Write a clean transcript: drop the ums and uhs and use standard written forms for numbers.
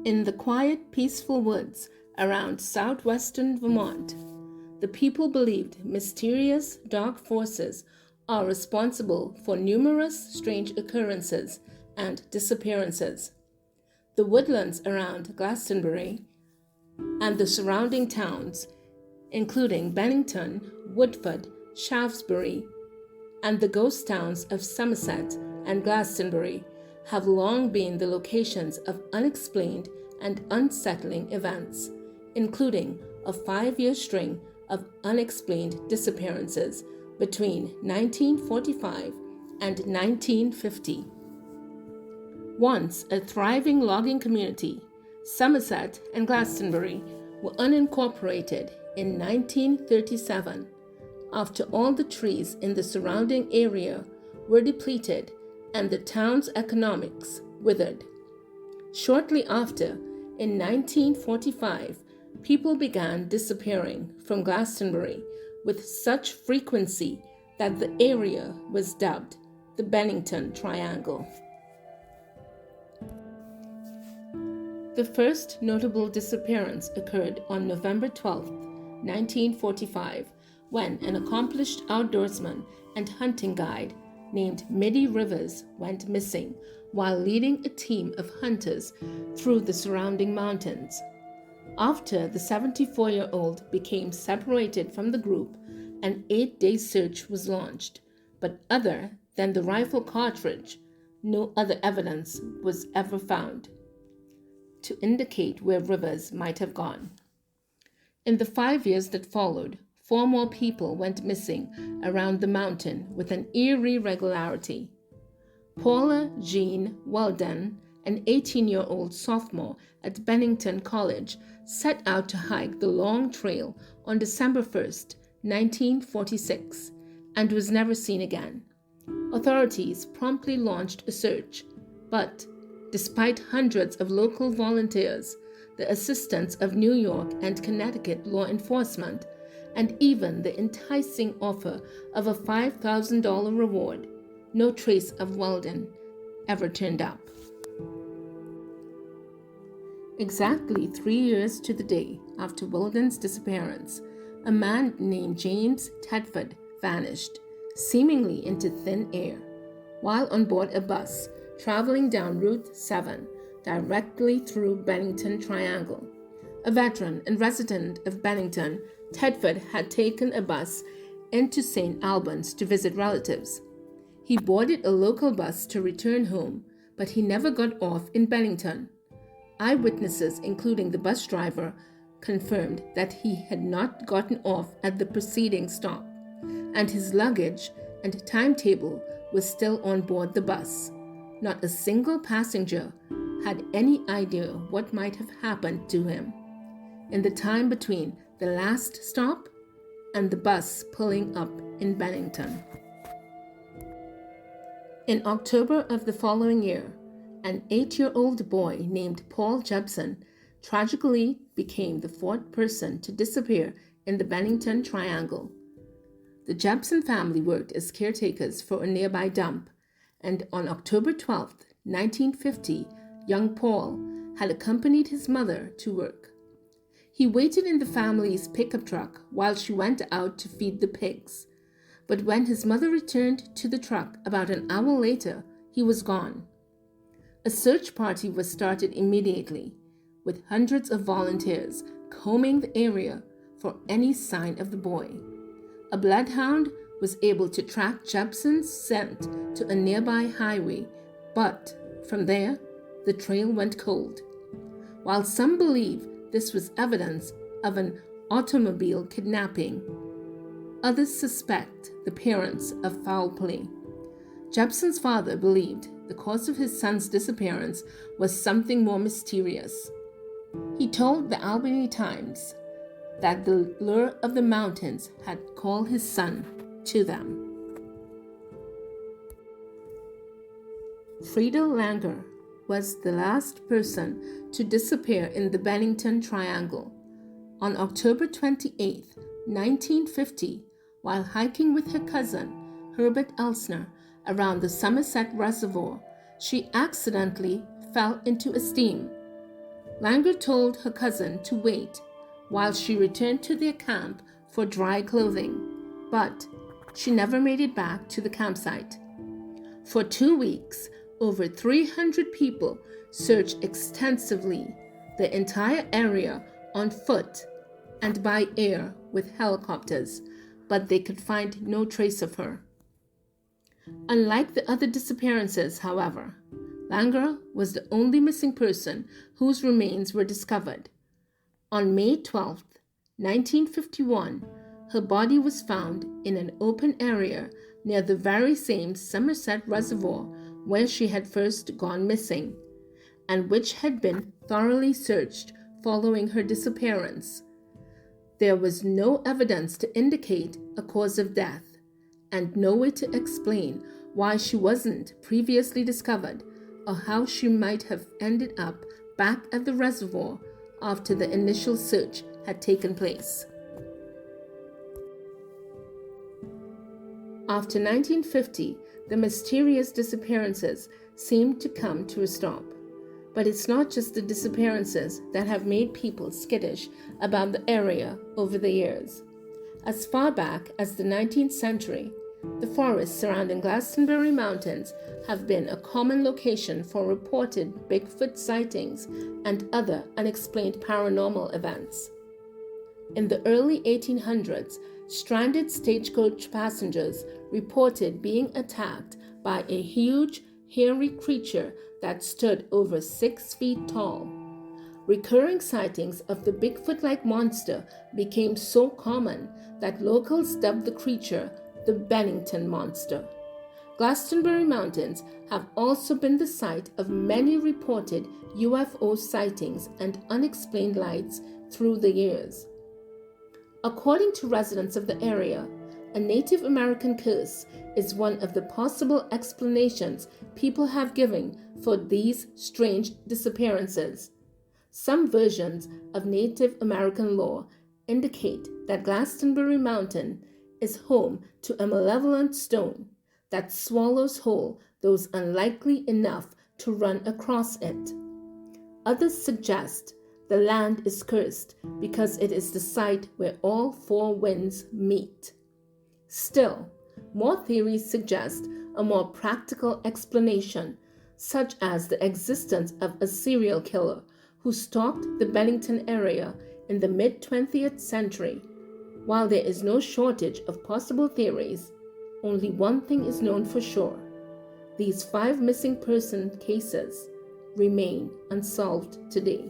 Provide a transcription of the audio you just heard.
In the quiet, peaceful woods around southwestern Vermont, the people believed mysterious, dark forces are responsible for numerous strange occurrences and disappearances. The woodlands around Glastonbury and the surrounding towns, including Bennington, Woodford, Shaftesbury, and the ghost towns of Somerset and Glastonbury, have long been the locations of unexplained and unsettling events, including a 5-year string of unexplained disappearances between 1945 and 1950. Once a thriving logging community, Somerset and Glastonbury were unincorporated in 1937 after all the trees in the surrounding area were depleted and the town's economics withered. Shortly after, in 1945, people began disappearing from Glastonbury with such frequency that the area was dubbed the Bennington Triangle. The first notable disappearance occurred on November 12, 1945, when an accomplished outdoorsman and hunting guide named Middy Rivers went missing while leading a team of hunters through the surrounding mountains. After the 74-year-old became separated from the group, an 8-day search was launched, but other than the rifle cartridge, no other evidence was ever found to indicate where Rivers might have gone. In the 5 years that followed, 4 more people went missing around the mountain with an eerie regularity. Paula Jean Weldon, an 18-year-old sophomore at Bennington College, set out to hike the long trail on December 1st, 1946, and was never seen again. Authorities promptly launched a search, but despite hundreds of local volunteers, the assistance of New York and Connecticut law enforcement, and even the enticing offer of a $5,000 reward, no trace of Weldon ever turned up. Exactly 3 years to the day after Weldon's disappearance, a man named James Tedford vanished, seemingly into thin air, while on board a bus traveling down Route 7 directly through Bennington Triangle. A veteran and resident of Bennington, Tedford had taken a bus into St. Albans to visit relatives. He boarded a local bus to return home, but he never got off in Bennington. Eyewitnesses, including the bus driver, confirmed that he had not gotten off at the preceding stop, and his luggage and timetable was still on board the bus. Not a single passenger had any idea what might have happened to him in the time between the last stop and the bus pulling up in Bennington. In October of the following year, an 8-year-old boy named Paul Jepson tragically became the 4th person to disappear in the Bennington Triangle. The Jepson family worked as caretakers for a nearby dump, and on October 12, 1950, young Paul had accompanied his mother to work. He waited in the family's pickup truck while she went out to feed the pigs, but when his mother returned to the truck about an hour later, he was gone. A search party was started immediately, with hundreds of volunteers combing the area for any sign of the boy. A bloodhound was able to track Jepson's scent to a nearby highway, but from there, the trail went cold. While some believe this was evidence of an automobile kidnapping, others suspect the parents of foul play. Jepson's father believed the cause of his son's disappearance was something more mysterious. He told the Albany Times that the lure of the mountains had called his son to them. Frieda Langer was the last person to disappear in the Bennington Triangle. On October 28, 1950, while hiking with her cousin, Herbert Elsner, around the Somerset Reservoir, she accidentally fell into a stream. Langer told her cousin to wait while she returned to their camp for dry clothing, but she never made it back to the campsite. For 2 weeks, over 300 people searched extensively the entire area on foot and by air with helicopters, but they could find no trace of her. Unlike the other disappearances, however, Langer was the only missing person whose remains were discovered. On May 12, 1951, her body was found in an open area near the very same Somerset Reservoir where she had first gone missing, and which had been thoroughly searched following her disappearance. There was no evidence to indicate a cause of death, and no way to explain why she wasn't previously discovered or how she might have ended up back at the reservoir after the initial search had taken place. After 1950, the mysterious disappearances seemed to come to a stop. But it's not just the disappearances that have made people skittish about the area over the years. As far back as the 19th century, the forests surrounding Glastonbury Mountains have been a common location for reported Bigfoot sightings and other unexplained paranormal events. In the early 1800s, stranded stagecoach passengers reported being attacked by a huge, hairy creature that stood over 6 feet tall. Recurring sightings of the Bigfoot-like monster became so common that locals dubbed the creature the Bennington Monster. Glastonbury Mountains have also been the site of many reported UFO sightings and unexplained lights through the years. According to residents of the area, a Native American curse is one of the possible explanations people have given for these strange disappearances. Some versions of Native American lore indicate that Glastonbury Mountain is home to a malevolent stone that swallows whole those unlikely enough to run across it. Others suggest the land is cursed because it is the site where all 4 winds meet. Still, more theories suggest a more practical explanation, such as the existence of a serial killer who stalked the Bennington area in the mid-20th century. While there is no shortage of possible theories, only one thing is known for sure: these 5 missing person cases remain unsolved today.